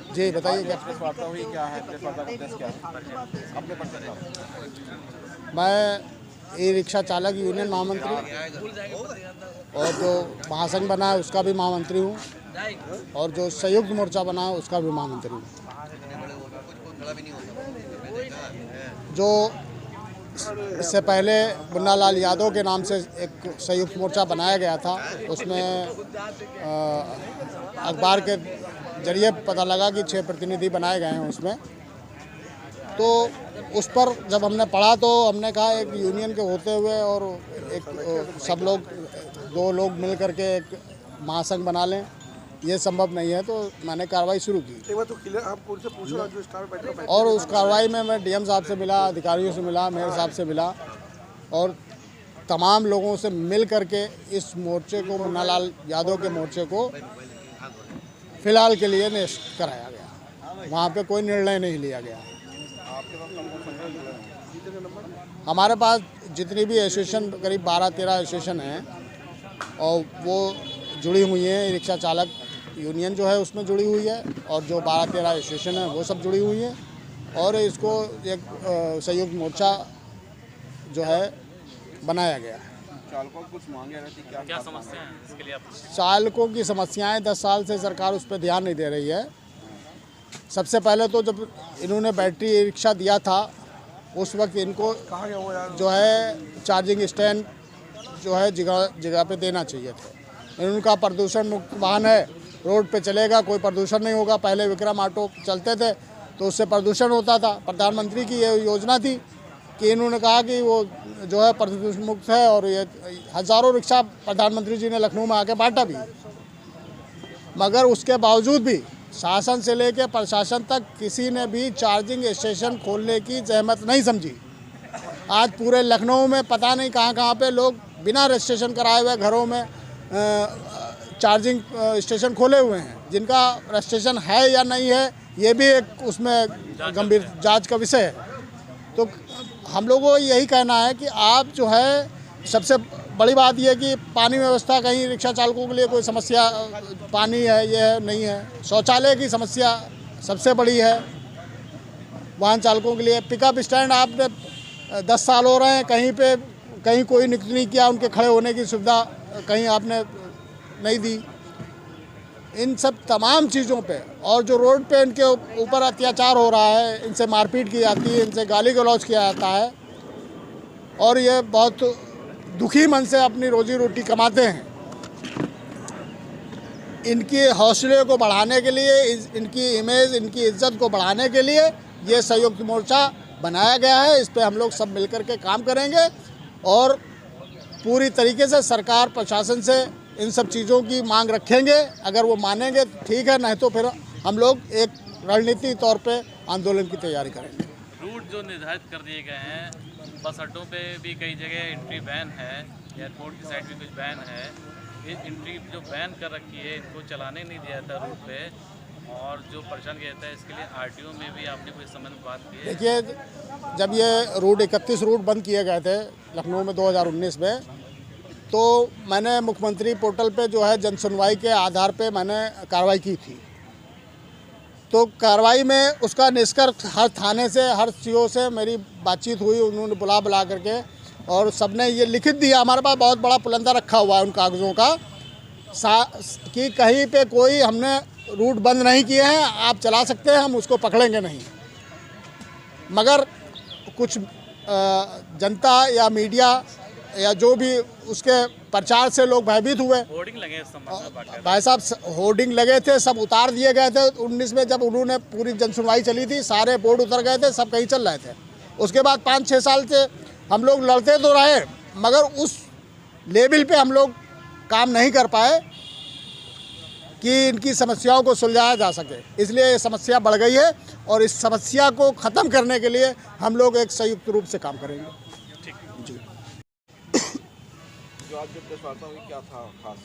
जी बताइए क्या। प्रेस वार्ता हुई, क्या है प्रेस वार्ता का उद्देश्य, क्या है अपने परिचय का? मैं ई रिक्शा चालक यूनियन महामंत्री और जो महासंघ बना है उसका भी महामंत्री हूँ और जो संयुक्त मोर्चा बना है उसका भी महामंत्री हूँ। जो इससे पहले मुन्ना लाल यादव के नाम से एक संयुक्त मोर्चा बनाया गया था, उसमें अखबार के जरिए पता लगा कि 6 प्रतिनिधि बनाए गए हैं उसमें। तो उस पर जब हमने पढ़ा तो हमने कहा एक यूनियन के होते हुए और एक सब लोग 2 लोग मिल करके एक महासंघ बना लें, ये संभव नहीं है। तो मैंने कार्रवाई शुरू की और उस कार्रवाई में मैं डीएम साहब से मिला, अधिकारियों से मिला, मेयर साहब से मिला और तमाम लोगों से मिल करके इस मोर्चे को, मुन्ना लाल यादव के मोर्चे को फिलहाल के लिए निष्क्रिय कराया गया। वहाँ पे कोई निर्णय नहीं लिया गया। हमारे पास जितनी भी एसोसिएशन, करीब 12-13 एसोसिएशन हैं और वो जुड़ी हुई हैं। रिक्शा चालक यूनियन जो है उसमें जुड़ी हुई है और जो 12-13 एसोसिएशन है वो सब जुड़ी हुई हैं और इसको एक संयुक्त मोर्चा जो है बनाया गया है। चालकों की कुछ मांगे रहती, क्या समस्या है इसके लिए आप? चालकों की समस्याएं 10 साल से सरकार उस पर ध्यान नहीं दे रही है। सबसे पहले तो जब इन्होंने बैटरी रिक्शा दिया था उस वक्त इनको जो है चार्जिंग स्टैंड जो है जगह पे देना चाहिए था। इनका प्रदूषण मुक्त वाहन है, रोड पे चलेगा, कोई प्रदूषण नहीं होगा। पहले विक्रम ऑटो चलते थे तो उससे प्रदूषण होता था। प्रधानमंत्री की ये योजना थी कि इन्होंने कहा कि वो जो है प्रदूषण मुक्त है और ये हज़ारों रिक्शा प्रधानमंत्री जी ने लखनऊ में आके बांटा भी। मगर उसके बावजूद भी शासन से लेकर प्रशासन तक किसी ने भी चार्जिंग स्टेशन खोलने की जहमत नहीं समझी। आज पूरे लखनऊ में पता नहीं कहाँ पे लोग बिना रजिस्ट्रेशन कराए हुए घरों में चार्जिंग स्टेशन खोले हुए हैं। जिनका रजिस्ट्रेशन है या नहीं है ये भी एक उसमें गंभीर जांच का विषय है। तो हम लोगों को यही कहना है कि आप जो है, सबसे बड़ी बात यह कि पानी व्यवस्था कहीं रिक्शा चालकों के लिए कोई समस्या पानी है ये है नहीं है। शौचालय की समस्या सबसे बड़ी है वाहन चालकों के लिए। पिकअप स्टैंड आपने 10 साल हो रहे हैं, कहीं कोई नियुक्त नहीं किया, उनके खड़े होने की सुविधा कहीं आपने नहीं दी। इन सब तमाम चीज़ों पे और जो रोड पे इनके ऊपर अत्याचार हो रहा है, इनसे मारपीट की जाती है, इनसे गाली गलौज किया जाता है और ये बहुत दुखी मन से अपनी रोजी रोटी कमाते हैं। इनके हौसले को बढ़ाने के लिए, इनकी इमेज, इनकी इज्जत को बढ़ाने के लिए ये संयुक्त मोर्चा बनाया गया है। इस पे हम लोग सब मिलकर के काम करेंगे और पूरी तरीके से सरकार प्रशासन से इन सब चीज़ों की मांग रखेंगे। अगर वो मानेंगे ठीक है, नहीं तो फिर हम लोग एक रणनीतिक तौर पे आंदोलन की तैयारी करेंगे। रूट जो निर्धारित कर दिए गए हैं, बस अड्डों पे भी कई जगह एंट्री बैन है, एयरपोर्ट की साइड भी कुछ बैन है। ये एंट्री जो बैन कर रखी है इनको चलाने नहीं दिया था रूट पे और जो परेशान किया जाता है इसके लिए आरटीओ में भी आपने कोई संबंध बात की है? देखिए, जब ये रूट 31 रूट बंद किए गए थे लखनऊ में 2019 में, तो मैंने मुख्यमंत्री पोर्टल पे जो है जन सुनवाई के आधार पे मैंने कार्रवाई की थी। तो कार्रवाई में उसका निष्कर्ष हर थाने से, हर सीओ से मेरी बातचीत हुई, उन्होंने बुला करके और सबने ये लिखित दिया। हमारे पास बहुत बड़ा पुलंदा रखा हुआ है उन कागज़ों का कि कहीं पे कोई हमने रूट बंद नहीं किए हैं, आप चला सकते हैं, हम उसको पकड़ेंगे नहीं। मगर कुछ जनता या मीडिया या जो भी उसके प्रचार से लोग भयभीत हुए। होर्डिंग लगे भाई साहब, होर्डिंग लगे थे, सब उतार दिए गए थे। 19 में जब उन्होंने पूरी जनसुनवाई चली थी, सारे बोर्ड उतर गए थे, सब कहीं चल रहे थे। उसके बाद 5-6 साल से हम लोग लड़ते तो रहे मगर उस लेवल पे हम लोग काम नहीं कर पाए कि इनकी समस्याओं को सुलझाया जा सके। इसलिए ये समस्या बढ़ गई है और इस समस्या को ख़त्म करने के लिए हम लोग एक संयुक्त रूप से काम करेंगे। जी। जो आज जो प्रेस वार्ता हुई, क्या था खास?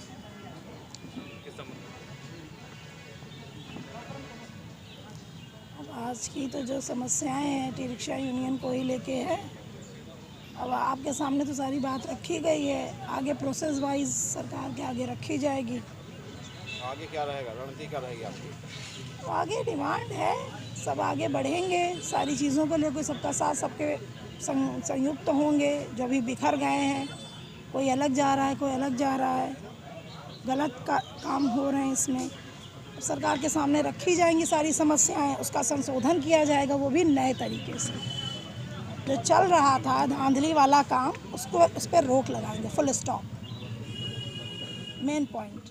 अब आज की तो जो समस्याएं हैं टी रिक्शा यूनियन को ही लेके है। अब आपके सामने तो सारी बात रखी गई है, आगे प्रोसेस वाइज सरकार के आगे रखी जाएगी। आगे क्या रहेगा, रणनीति क्या रहेगी आपकी? तो आगे डिमांड है, सब आगे बढ़ेंगे, सारी चीज़ों को लेकर सबका साथ सबके संयुक्त होंगे। जो भी बिखर गए हैं, कोई अलग जा रहा है, कोई अलग जा रहा है, गलत काम हो रहे हैं इसमें, सरकार के सामने रखी जाएंगी सारी समस्याएं, उसका संशोधन किया जाएगा, वो भी नए तरीके से। जो चल रहा था धांधली वाला काम, उसको उस पर रोक लगाएंगे, फुल स्टॉप, मेन पॉइंट।